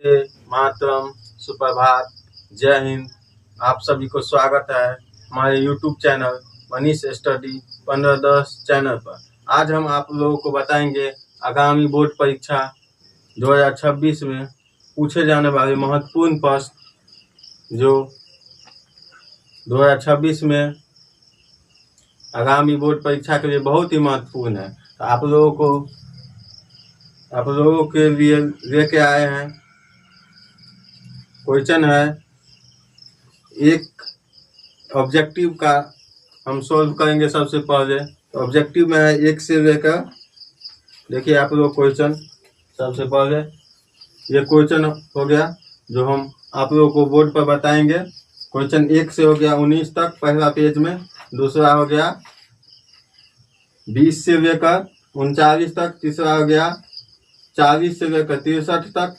वंदे मातरम, सुप्रभात, जय हिंद। आप सभी को स्वागत है हमारे YouTube channel Manish study 1510 channel पर। आज हम आप लोगों को बताएंगे आगामी बोर्ड परीक्षा 2026 में पूछे जाने वाले महत्वपूर्ण प्रश्न जो 2026 में आगामी बोर्ड परीक्षा के लिए बहुत ही महत्वपूर्ण है। तो आप लोगों के लिए लेके आए हैं। क्वेश्चन है एक ऑब्जेक्टिव का हम सॉल्व करेंगे। सबसे पहले ऑब्जेक्टिव में है 1 से लेकर, देखिए आप लोग क्वेश्चन। सबसे पहले ये क्वेश्चन हो गया जो हम आप लोगों को बोर्ड पर बताएंगे। क्वेश्चन 1 से हो गया 19 तक पहला पेज में। दूसरा हो गया 20 से लेकर 39 तक। तीसरा हो गया 40 से लेकर 63 तक।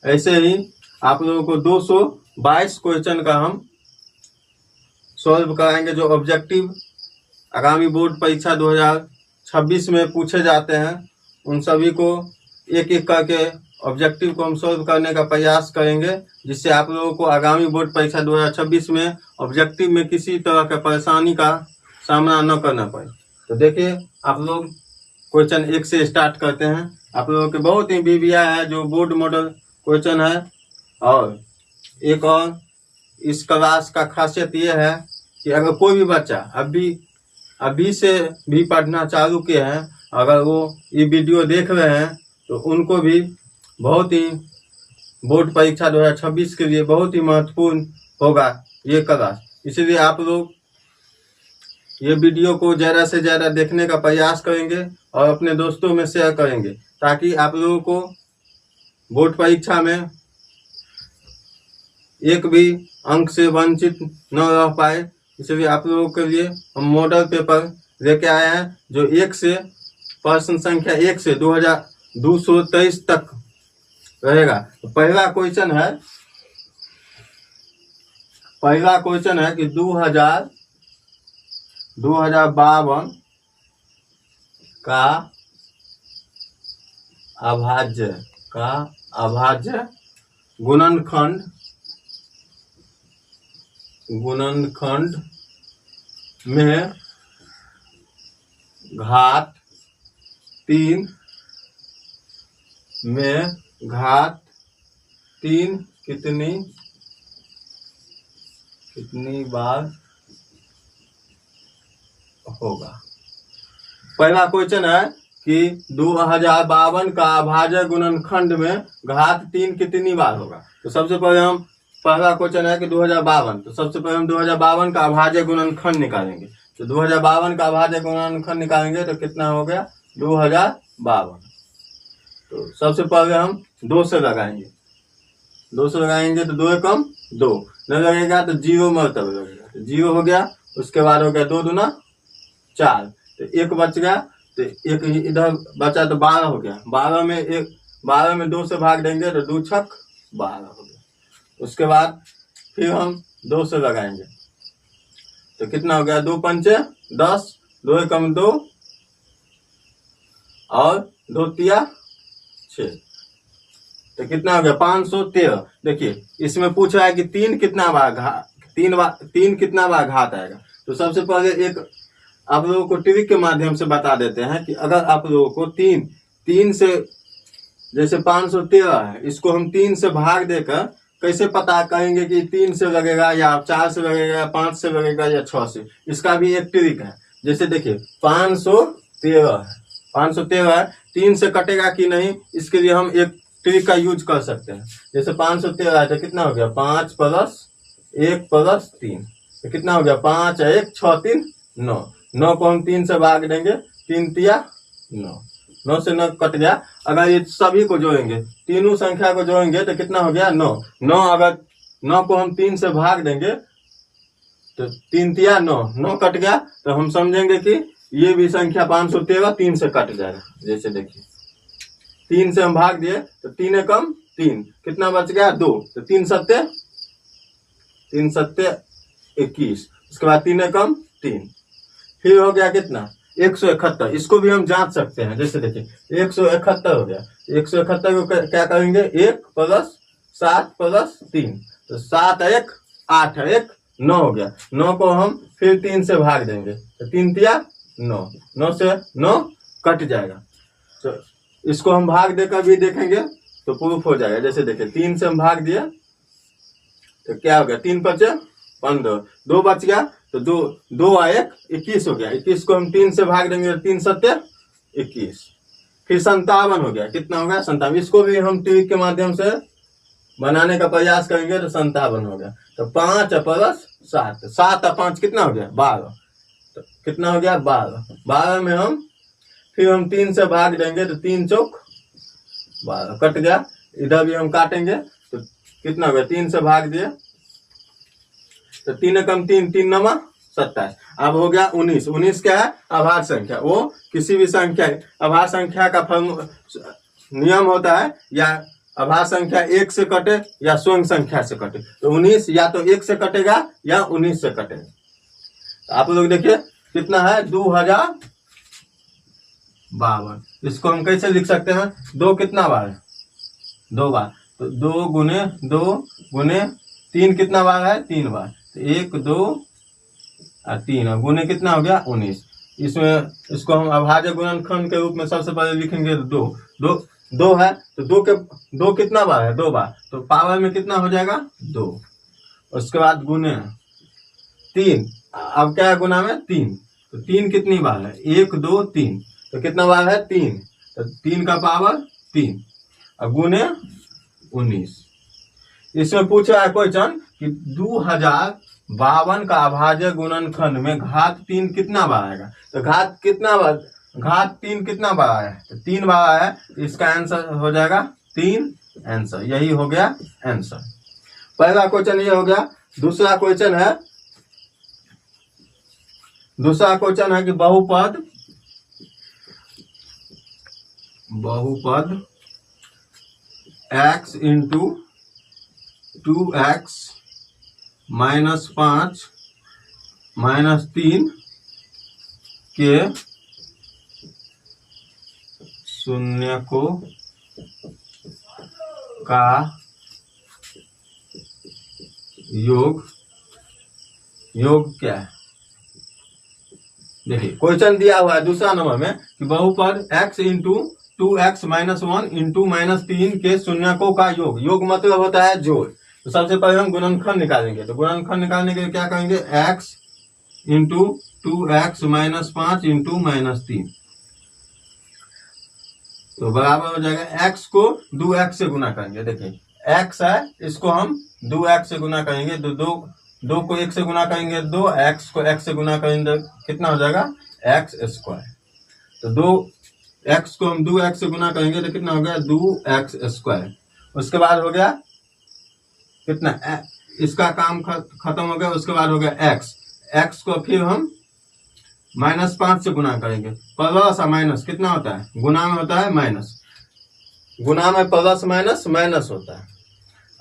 ऐसे ही आप लोगों को 222 क्वेश्चन का हम सॉल्व कराएंगे जो ऑब्जेक्टिव आगामी बोर्ड परीक्षा 2026 में पूछे जाते हैं। उन सभी को एक एक करके ऑब्जेक्टिव को हम सॉल्व करने का प्रयास करेंगे, जिससे आप लोगों को आगामी बोर्ड परीक्षा 2026 में ऑब्जेक्टिव में किसी तरह का परेशानी का सामना न करना पड़े। तो देखिए आप लोग क्वेश्चन 1 से स्टार्ट करते हैं। आप लोगों के बहुत ही बीबिया है जो बोर्ड मॉडल क्वेश्चन है। और एक और इस क्लास का खासियत ये है कि अगर कोई भी बच्चा अभी से भी पढ़ना चालू किए हैं, अगर वो ये वीडियो देख रहे हैं तो उनको भी बहुत ही बोर्ड परीक्षा 2026 के लिए बहुत ही महत्वपूर्ण होगा ये क्लास। इसलिए आप लोग ये वीडियो को ज़्यादा से ज़्यादा देखने का प्रयास करेंगे और अपने दोस्तों में शेयर करेंगे, ताकि आप लोगों को बोर्ड परीक्षा में एक भी अंक से वंचित न रह पाए। इसलिए आप लोगों के लिए हम मॉडल पेपर लेके आए हैं जो 1 से प्रश्न संख्या 1 से 2223 तक रहेगा। तो पहला क्वेश्चन है कि 2052 का अभाज्य गुणनखंड में घात 3 कितनी बार होगा। पहला क्वेश्चन है कि 2052 का अभाज्य गुणनखंड में घात 3 कितनी बार होगा। तो सबसे पहले हम पहला क्वेश्चन है कि 2052, तो सबसे पहले हम 2052 का अभाज्य गुणनखंड निकालेंगे। तो 2052 का अभाज्य गुणनखंड निकालेंगे तो कितना हो गया 2052। तो सबसे पहले हम 2 से लगाएंगे। तो 2 एकम 2 न लगेगा तो 0 मरतब लगेगा, तो 0 हो गया। उसके बाद हो गया 2 दूना 4, तो 1 बच गया। तो 1 इधर बचा तो 12 हो गया। 12 में 2 से भाग देंगे तो 2 छक 12 हो गया। उसके बाद फिर हम 2 से लगाएंगे तो कितना हो गया 2 पंचे 10, 2 एकम 2 और 2 तिया 6, तो कितना हो गया 513। देखिए इसमें पूछ रहा है कि 3 कितना बार घात आएगा। तो सबसे पहले एक आप लोगों को ट्रिक के माध्यम से बता देते हैं कि अगर आप लोगों को 3 से, जैसे 513 है, इसको हम 3 से भाग देकर कैसे पता करेंगे कि 3 से लगेगा या 4 से लगेगा या 5 से लगेगा या 6 से। इसका भी एक ट्रिक है। जैसे देखिए 513 है, 3 से कटेगा कि नहीं, इसके लिए हम एक ट्रिक का यूज कर सकते हैं। जैसे 513 है तो कितना हो गया 5 + 1 + 3, तो कितना हो गया 5 × 1 = 6 × 3 = 9। 9 को हम 3 से भाग देंगे, 3 तिया 9, 9 से 9 कट गया। अगर ये सभी को जोड़ेंगे, तीनों संख्या को जोड़ेंगे तो कितना हो गया 9। 9 अगर 9 को हम 3 से भाग देंगे तो 3 तिया 9, 9 कट गया। तो हम समझेंगे कि ये भी संख्या 513 3 से कट जाएगा। जैसे देखिए 3 से हम भाग दिए तो 3 एकम 3, कितना बच गया 2, तो 3 सत्ते 21। उसके बाद 3 एकम 3, फिर हो गया कितना 171, इसको भी हम जांच सकते हैं। जैसे देखिए 171 हो गया, 171 को क्या करेंगे, 1 + 7 + 3, तो 7 1 8 1 9 हो गया। 9 को हम फिर 3 से भाग देंगे, तो 3 तिया 9, 9 से 9 कट जाएगा। तो इसको हम भाग देकर भी देखेंगे तो प्रूफ हो जाएगा। जैसे देखिए 3 से हम भाग दिया तो क्या हो गया, 3 × 5 = 15, 2 बच गया, तो 2 और 1 21 हो गया। 21 को हम 3 से भाग देंगे तो 3 × 7 = 21, फिर 57 हो गया। कितना हो गया, 57। इसको भी हम ट्रिक के माध्यम से बनाने का प्रयास करेंगे तो 57 हो गया। तो 5 + 7, 7 और 5 कितना हो गया, 12। तो कितना हो गया, 12। 12 में हम फिर 3 से भाग देंगे तो 3 चौक 12, कट गया। इधर भी हम काटेंगे तो कितना हो गया, 3 से भाग दिए तो 3 × 3 3 9 27। अब हो गया 19। 19 क्या है, आभार संख्या। वो किसी भी संख्या, आभार संख्या का नियम होता है या आभार संख्या 1 से कटे या स्वयं संख्या से कटे। तो 19 या तो 1 से कटेगा या 19 से कटेगा। तो आप लोग देखिए कितना है, 2052। इसको हम कैसे लिख सकते हैं, 2 कितना बार है, 2 बार, तो 2 × 2 × 3 कितना बार है, 3 बार, तो 1 2 और 3 और गुने कितना हो गया, 19। इसमें इसको हम अभाज्य गुणनखंड के रूप में सबसे पहले लिखेंगे, 2 है तो 2 कितना बार है, 2 बार, तो पावर में कितना हो जाएगा, 2। उसके बाद गुने 3, अब क्या है गुना में 3, तो 3 कितनी बार है, 1 2 3, तो कितना बार है, 3, तो 3 का पावर 3 और गुने 19। इसमें पूछ रहा है क्वेश्चन कि 2052 का अभाज्य गुणनखंड में घात 3 कितना बार आएगा। तो घात 3 कितना बार आया है, तो 3 बार आया है। तो इसका आंसर हो जाएगा 3 आंसर। यही हो गया आंसर। पहला क्वेश्चन ये हो गया। दूसरा क्वेश्चन है कि बहुपद x × 2x - 5 - 3 के शून्यकों का योग क्या है। देखिए क्वेश्चन दिया हुआ है दूसरा नंबर में कि बहुपद x × 2x - 1 × -3 के शून्यकों का योग मतलब होता है जोड़। तो सबसे पहले हम गुणनखंड निकालेंगे। तो गुणनखंड निकालने के लिए क्या करेंगे, x × 2x - 5 × -3, तो बराबर हो जाएगा x को 2x से गुना करेंगे। देखिए x है, इसको हम 2x से गुना करेंगे, तो 2 को 1 से गुना करेंगे 2, x को x से गुना करेंगे कितना हो जाएगा, x²। तो 2x को हम 2x से गुना करेंगे तो कितना हो गया, 2x²। उसके बाद हो गया कितना, इसका काम खत्म हो गया। उसके बाद हो गया x को फिर हम -5 से गुना करेंगे। प्लस और माइनस कितना होता है, गुना में होता है माइनस, गुना में प्लस माइनस होता है।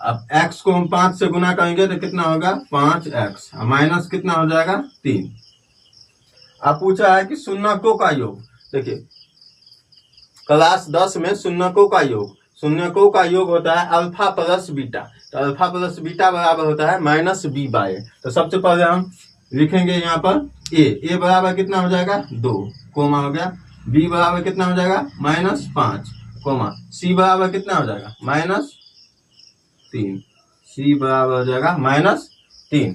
अब x को हम 5 से गुना करेंगे तो कितना होगा, 5x, माइनस कितना हो जाएगा, 3। अब पूछा है कि शून्यकों का योग। देखिए क्लास 10 में शून्यकों का योग होता है अल्फा प्लस बीटा। तो अल्फा प्लस बीटा बराबर होता है -b/a। तो सबसे पहले हम लिखेंगे यहाँ पर a बराबर कितना हो जाएगा, 2, कोमा हो गया। b बराबर कितना हो जाएगा, -5, कोमा। c बराबर कितना हो जाएगा, -3, c बराबर हो जाएगा -3।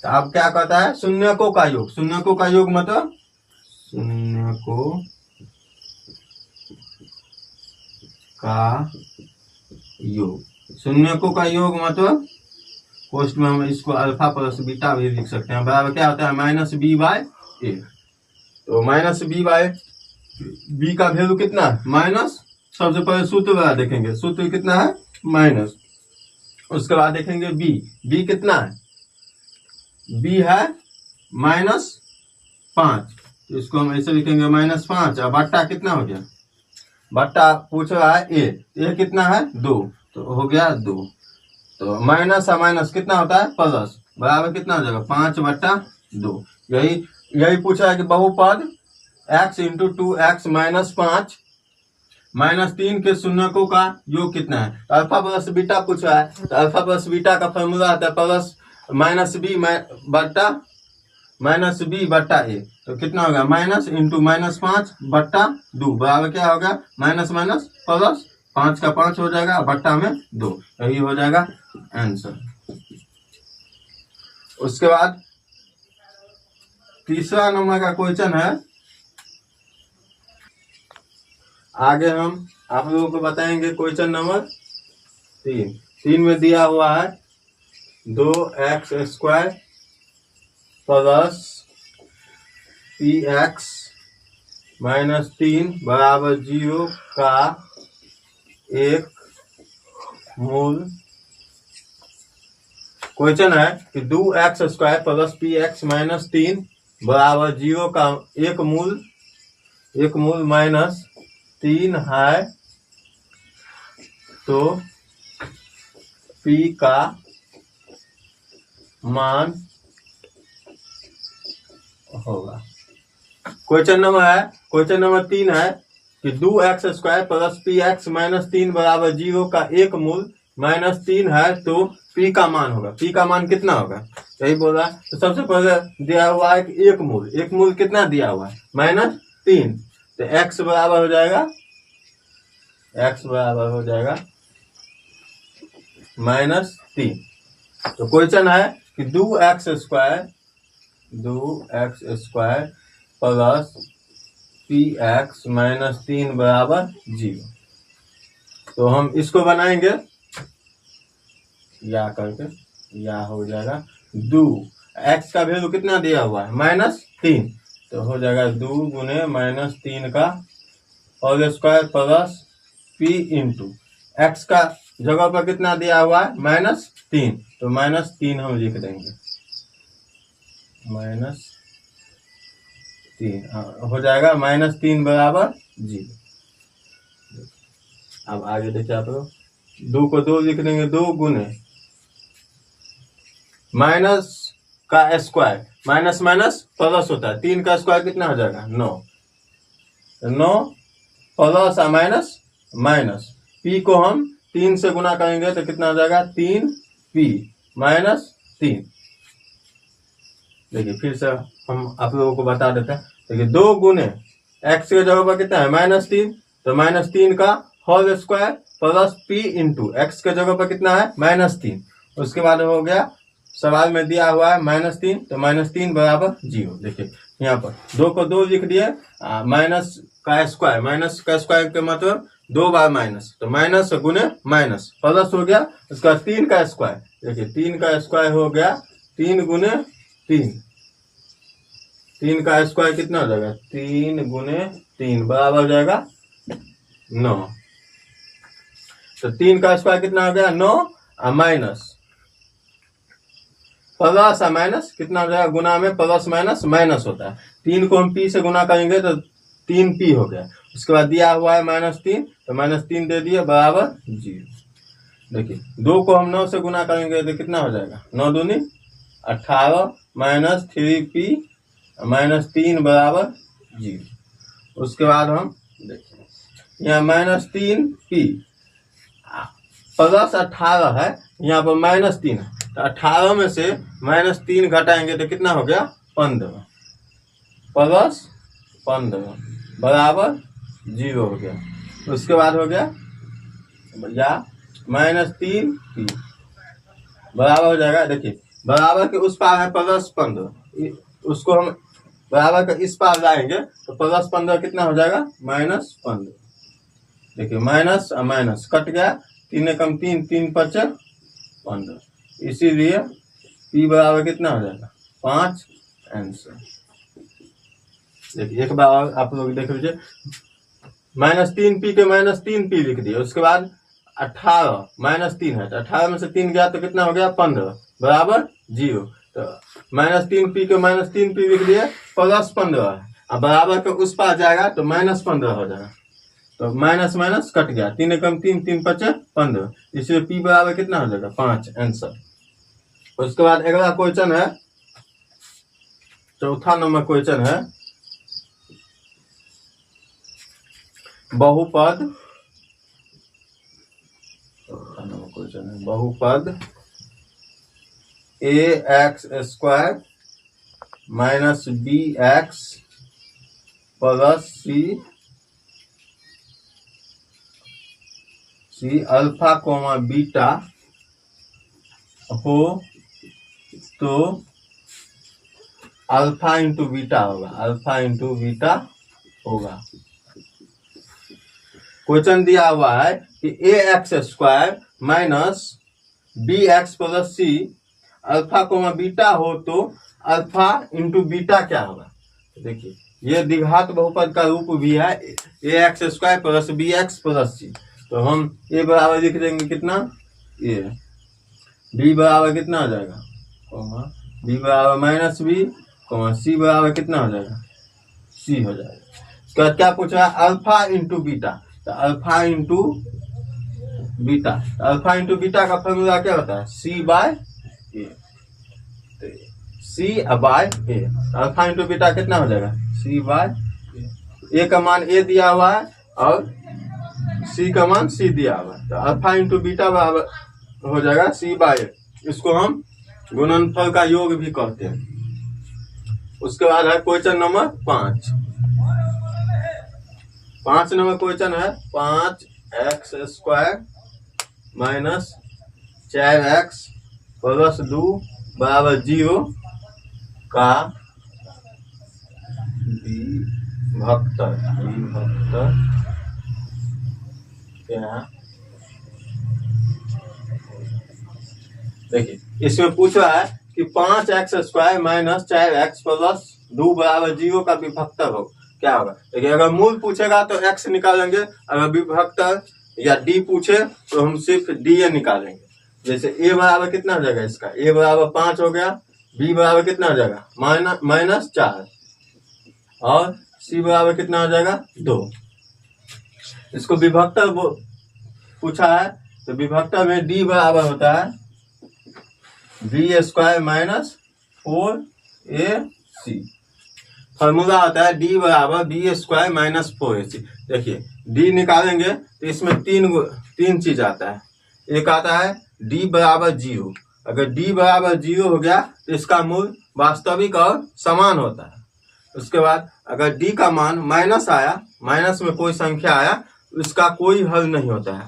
तो अब क्या कहता है, शून्यकों का योग। शून्यकों का योग मतलब शून्यकों का योग मतलब पोस्ट में हम इसको अल्फा प्लस बीटा भी लिख सकते हैं। बराबर क्या होता है, -b/a। तो -b/b का वैल्यू कितना है, माइनस। सबसे पहले सूत्र बड़ा देखेंगे, सूत्र कितना है, माइनस। उसके बाद देखेंगे b कितना है, b है -5। तो इसको हम ऐसे लिखेंगे -5। और बट्टा कितना हो गया, बट्टा पूछ रहा है a कितना है, 2, तो हो गया 2। तो माइनस और माइनस कितना होता है, प्लस, बराबर कितना हो जाएगा, 5/2। यही पूछा है कि बहुपद x into 2x minus 5 minus 3 के शून्यकों का योग कितना है। तो अल्फा प्लस बीटा पूछा है, तो अल्फा प्लस बीटा का फॉर्मूला आता है प्लस माइनस बी बट्टा माइनस बी बट्टा ए। तो कितना होगा माइनस इंटू माइनस 5 बट्टा 2 बराबर क्या होगा माइनस माइनस प्लस 5 का 5 हो जाएगा बट्टा में 2। यही हो जाएगा आंसर। उसके बाद तीसरा नंबर का क्वेश्चन है, आगे हम आप लोगों को बताएंगे क्वेश्चन नंबर 3 में दिया हुआ है 2x² प्लस px माइनस 3 बराबर 0 का एक मूल। क्वेश्चन है कि 2x² प्लस px माइनस 3 बराबर 0 का एक मूल माइनस 3 है, तो p का मान होगा। क्वेश्चन नंबर 3 है कि 2x² प्लस px माइनस 3 बराबर 0 का एक मूल माइनस 3 है, तो p का मान होगा। p का मान कितना होगा यही बोला। तो सबसे पहले दिया हुआ है कि एक मूल कितना दिया हुआ है माइनस 3, तो x बराबर हो जाएगा माइनस 3। तो क्वेश्चन है कि 2x² प्लस px माइनस 3 बराबर 0। तो हम इसको बनाएंगे या करके, या हो जाएगा 2 x का वैल्यू कितना दिया हुआ है माइनस 3, तो हो जाएगा 2 गुने माइनस 3 का whole square plus p into x का जगह पर कितना दिया हुआ है माइनस 3, तो माइनस 3 हम लिख देंगे, माइनस 3 हो जाएगा माइनस 3 बराबर 0। अब आगे देखिए आप लोग 2 को 2 लिख देंगे, 2 गुने माइनस का स्क्वायर, माइनस माइनस प्लस होता है, 3 का स्क्वायर कितना हो जाएगा 9 प्लस माइनस माइनस p को हम 3 से गुना करेंगे तो कितना हो जाएगा 3p माइनस 3। देखिए फिर से हम आप लोगों को बता देते हैं। देखिए 2 गुने x के जगह पर कितना है माइनस 3, तो माइनस 3 का whole square plus p into x के जगह पर कितना है माइनस 3। उसके बाद हो गया सवाल में दिया हुआ है माइनस 3, तो माइनस 3 बराबर 0। देखिए यहाँ पर 2 को 2 लिख दिए, माइनस का स्क्वायर के मतलब 2 बार माइनस, तो माइनस गुने माइनस प्लस हो गया, उसका 3 का स्क्वायर। देखिए 3 का स्क्वायर हो गया 3 गुने 3 का स्क्वायर कितना हो जाएगा 3 गुने 3 बराबर हो जाएगा 9। तो 3 का स्क्वायर कितना हो गया 9 माइनस प्लस माइनस कितना हो जाएगा, गुना में प्लस माइनस माइनस होता है, 3 को हम p से गुना करेंगे तो 3p हो गया। उसके बाद दिया हुआ है माइनस 3, तो माइनस 3 दे दिए बराबर 0। देखिए 2 को हम 9 से गुना करेंगे तो कितना हो जाएगा 9 दूनी 18 माइनस 3p माइनस 3 बराबर 0। उसके बाद हम देखिए यहाँ माइनस 3p प्लस 18 है, यहाँ पर माइनस 3 है, तो 18 में से माइनस 3 घटाएंगे तो कितना हो गया 15 प्लस 15 बराबर 0 हो गया। उसके बाद हो गया या माइनस 3p बराबर हो जाएगा। देखिए बराबर के उस पार है प्लस 15, उसको हम बराबर के इस पार लाएंगे तो प्लस 15 कितना हो जाएगा माइनस 15। देखिए माइनस माइनस कट गया, 3 कम 3, 3 5 15, इसीलिए p बराबर कितना हो जाएगा 5 आंसर। देखिए एक बार और आप लोग देख लीजिए, माइनस 3p के माइनस 3p लिख दिए, उसके बाद 18 माइनस 3 है, तो 18 में से 3 गया तो कितना हो गया 15 बराबर 0। तो माइनस 3p के माइनस 3p लिख दिए, प्लस 15 है, अब बराबर के उस पार जाएगा तो माइनस 15 हो जाएगा, तो माइनस माइनस कट गया, 3 कम 3, 3 5 15, इसलिए p बराबर कितना हो जाएगा 5 आंसर। उसके बाद अगला क्वेश्चन है, चौथा नंबर क्वेश्चन है बहुपद क्वेश्चन है बहुपद a x square minus b x plus c alpha comma beta हो तो अल्फा इंटू बीटा होगा, अल्फा इंटू बीटा होगा। क्वेश्चन दिया हुआ है कि a x square minus b x plus c alpha comma beta हो तो अल्फा इंटू बीटा क्या होगा। देखिए ये द्विघात बहुपद का रूप भी है, a x square plus b x plus c. तो हम ए बराबर लिख देंगे कितना, ए, बी बराबर कितना हो जाएगा, बी बराबर माइनस बी, सी बराबर कितना हो जाएगा, सी हो जाएगा। इसका क्या पूछ रहा है, अल्फा इंटू बीटा। तो alpha into beta, alpha into beta का फॉर्मूला क्या होता है, सी बाय ए, सी बाय ए। अल्फा इंटू बीटा कितना हो जाएगा, सी बाय ए का मान ए दिया हुआ है और सी का मान सी दिया हुआ है। तो अल्फा इंटू बीटा बराबर हो जाएगा सी बाय ए। इसको हम गुणनफल का योग भी कहते हैं। उसके बाद है क्वेश्चन नंबर 5। 5 नंबर क्वेश्चन है 5x square minus 4x plus 2 बराबर 0 का विभक्तर क्या। देखिए इसमें पूछ रहा है कि 5x square minus 4x plus 2 बराबर 0 का विभक्तर हो क्या होगा। देखिए अगर मूल पूछेगा तो x निकालेंगे, अगर विभक्तर या d पूछे तो हम सिर्फ d निकालेंगे। जैसे a बराबर कितना हो जाएगा, इसका a बराबर 5 हो गया, b बराबर कितना हो जाएगा माइनस 4 और c बराबर कितना हो जाएगा 2। इसको विभक्तर पूछा है तो विभक्तर में d बराबर होता है B square minus 4ac। Formula होता है d बराबर बी स्क्वायर माइनस 4ac। देखिए d निकालेंगे तो इसमें तीन चीज आता है। एक आता है d बराबर 0। अगर d बराबर 0 हो गया तो इसका मूल वास्तविक और समान होता है। उसके बाद अगर d का मान माइनस आया, माइनस में कोई संख्या आया, उसका कोई हल नहीं होता है,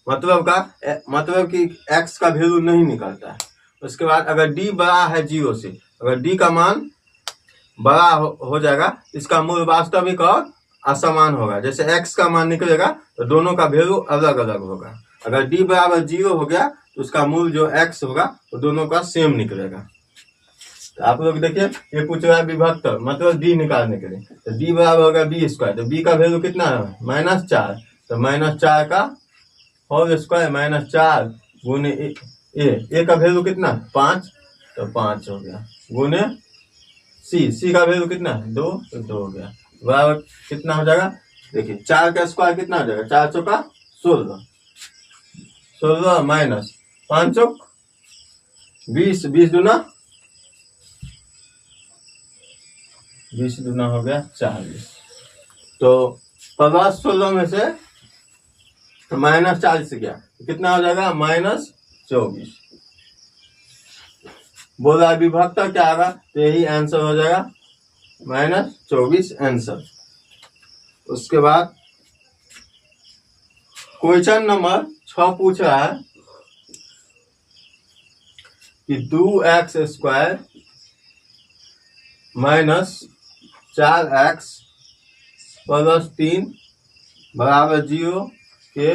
मतलब कि x का वैल्यू नहीं निकलता है। उसके बाद अगर d बड़ा है 0 से, अगर d का मान बड़ा हो जाएगा, इसका मूल वास्तविक और असमान होगा। जैसे x का मान निकलेगा तो दोनों का वैल्यू अलग अलग होगा। अगर d बराबर 0 हो गया तो उसका मूल जो x होगा वो दोनों का सेम निकलेगा। तो आप लोग देखिए ये पूछ रहा है विभक्तर मतलब d निकालने के लिए, तो d बराबर होगा बी स्क्वायर। तो b का वैल्यू कितना है -4, तो -4 का होल स्क्वायर -4 गुने ए का वैल्यू कितना 5, तो 5 हो गया गुने सी का वैल्यू कितना 2, तो 2 हो गया बराबर कितना हो जाएगा। देखिए 4 का स्क्वायर कितना हो जाएगा, 4 चौका 16 माइनस 5 चौक 20, 20 दूना हो गया 40। तो प्लस 16 में से -40 गया कितना हो जाएगा -24। बोला विभक्तर क्या आएगा, तो यही आंसर हो जाएगा -24 आंसर। उसके बाद क्वेश्चन नंबर 6 पूछ रहा है कि 2x square minus 4x plus 3 बराबर 0 के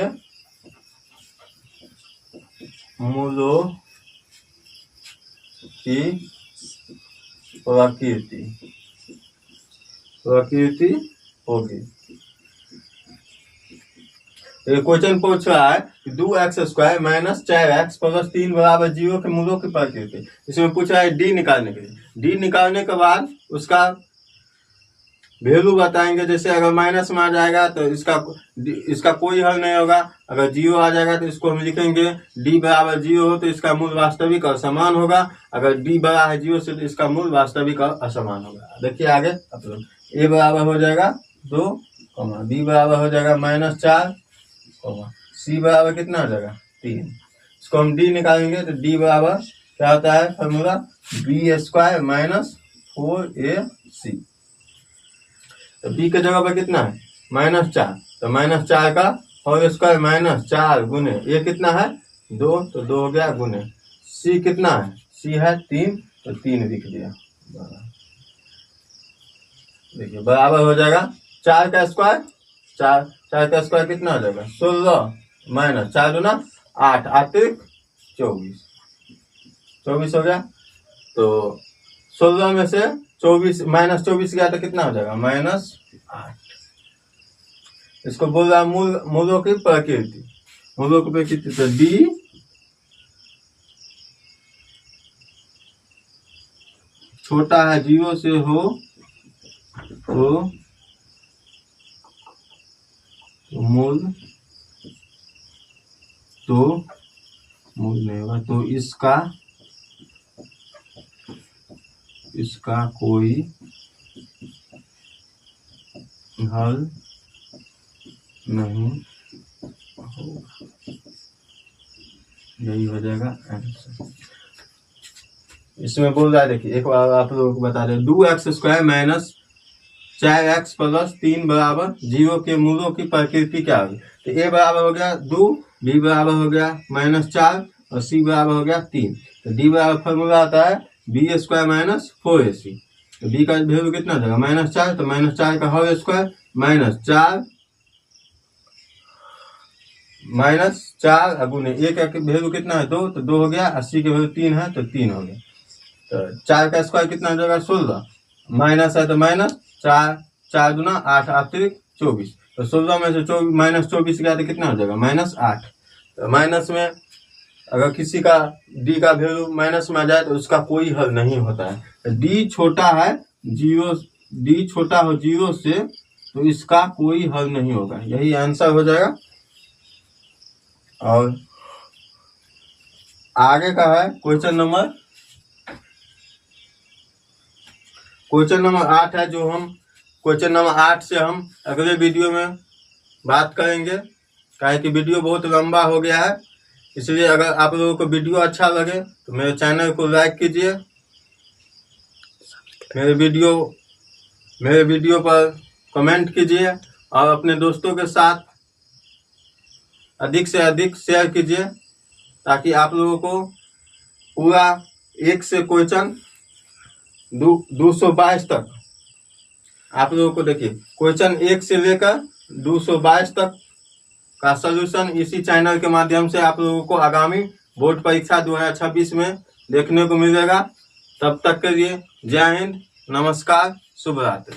मूलों की प्रकृति होगी। ये क्वेश्चन पूछ रहा है कि 2x square minus 4x plus 3 बराबर 0 के मूलों की प्रकृति। इसमें पूछ रहा है d निकालने के लिए। d निकालने के बाद उसका वैल्यू बताएंगे। जैसे अगर माइनस में आ जाएगा तो इसका कोई हल नहीं होगा। अगर 0 आ जाएगा तो इसको हम लिखेंगे d बराबर 0 हो तो इसका मूल वास्तविक और समान होगा। अगर d बड़ा है 0 से तो इसका मूल वास्तविक और असमान होगा। देखिए आगे a बराबर हो जाएगा 2 कॉमा बी बराबर हो जाएगा -4, कॉमा सी बराबर कितना हो जाएगा 3। इसको हम डी निकालेंगे तो डी बराबर क्या होता है फॉर्मूला b² - 4ac। तो b के जगह पर कितना है -4, तो -4 का होल स्क्वायर -4 गुने ये कितना है 2, तो 2 हो गया गुने c कितना है c है 3, तो 3 लिख दिया। देखिए बराबर हो जाएगा 4 का स्क्वायर, 4 का स्क्वायर कितना हो जाएगा 16 माइनस 4 दूना 8 अतिरिक्त 24 हो गया। तो 16 में से 24 -24 गया तो कितना हो जाएगा -8। इसको बोल रहा है मूलों की प्रकृति, मूलों की प्रकृति। तो डी छोटा है 0 से हो तो मूल नहीं होगा, तो इसका कोई हल नहीं होगा। यही हो जाएगा आंसर। इसमें बोल रहा है देखिए एक बार आप लोगों को बता दें 2x² - 4x + 3 बराबर 0 के मूलों की प्रकृति क्या होगी। तो a बराबर हो गया 2, b बराबर हो गया -4 और c बराबर हो गया 3। तो d बराबर फॉर्मूला आता है b² - 4ac। तो b का वैल्यू कितना हो जाएगा -4, तो -4 का होल स्क्वायर -4 गुने a का वैल्यू कितना है 2, तो 2 हो गया, 80 के वैल्यू 3 है तो 3 हो गया। तो 4 का स्क्वायर कितना हो जाएगा 16, माइनस है तो -4, 4 दूना 8 अतिरिक्त 24, तो 16 में से -24 गया तो कितना हो जाएगा -8। तो माइनस में अगर किसी का डी का वैल्यू माइनस में आ जाए तो उसका कोई हल नहीं होता है। तो डी छोटा है 0 से तो इसका कोई हल नहीं होगा, यही आंसर हो जाएगा। और आगे का है क्वेश्चन नंबर 8 है, जो हम क्वेश्चन नंबर 8 से हम अगले वीडियो में बात करेंगे, काहे कि वीडियो बहुत लंबा हो गया है। इसलिए अगर आप लोगों को वीडियो अच्छा लगे तो मेरे चैनल को लाइक कीजिए, मेरे वीडियो पर कमेंट कीजिए और अपने दोस्तों के साथ अधिक से अधिक शेयर कीजिए, ताकि आप लोगों को पूरा 1 से क्वेश्चन 222 तक आप लोगों को देखिए क्वेश्चन 1 से लेकर 222 तक का सलूशन इसी चैनल के माध्यम से आप लोगों को आगामी बोर्ड परीक्षा 2026 में देखने को मिलेगा। तब तक के लिए जय हिंद, नमस्कार, शुभ रात्रि।